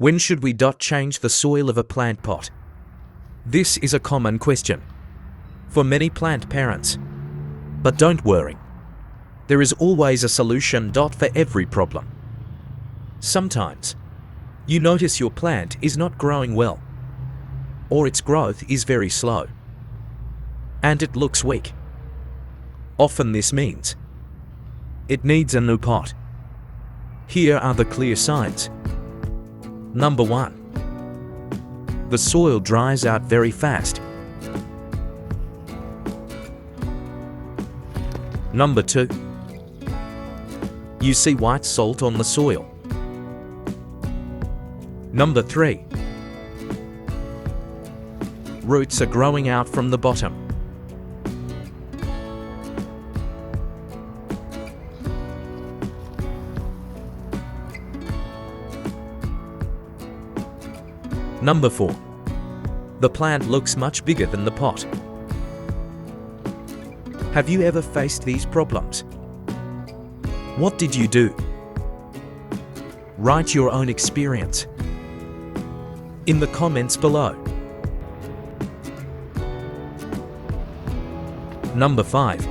When should we change the soil of a plant pot? This is a common question for many plant parents. But don't worry. There is always a solution for every problem. Sometimes you notice your plant is not growing well, or its growth is very slow, and it looks weak. Often this means it needs a new pot. Here are the clear signs. Number 1. The soil dries out very fast. Number 2. You see white salt on the soil. Number 3. Roots are growing out from the bottom. Number 4. The plant looks much bigger than the pot. Have you ever faced these problems? What did you do? Write your own experience in the comments below. Number 5.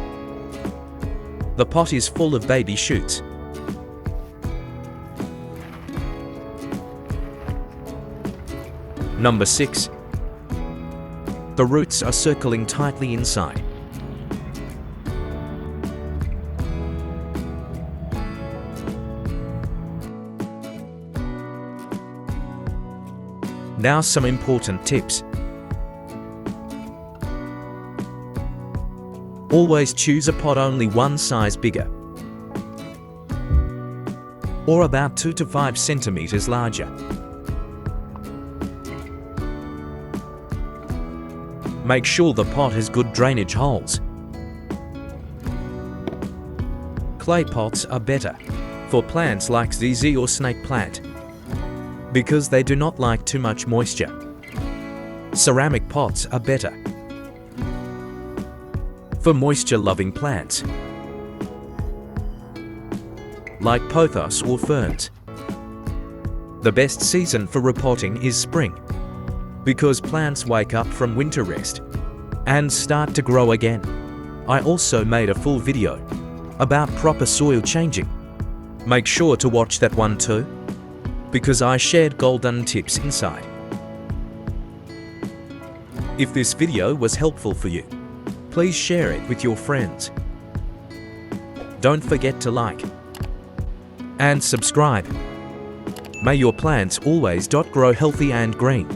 The pot is full of baby shoots. Number 6. The roots are circling tightly inside. Now some important tips. Always choose a pot only one size bigger, or about 2 to 5 centimeters larger. Make sure the pot has good drainage holes. Clay pots are better for plants like ZZ or snake plant because they do not like too much moisture. Ceramic pots are better for moisture-loving plants like pothos or ferns. The best season for repotting is spring because plants wake up from winter rest and start to grow again. I also made a full video about proper soil changing. Make sure to watch that one too, because I shared golden tips inside. If this video was helpful for you, please share it with your friends. Don't forget to like and subscribe. May your plants always grow healthy and green.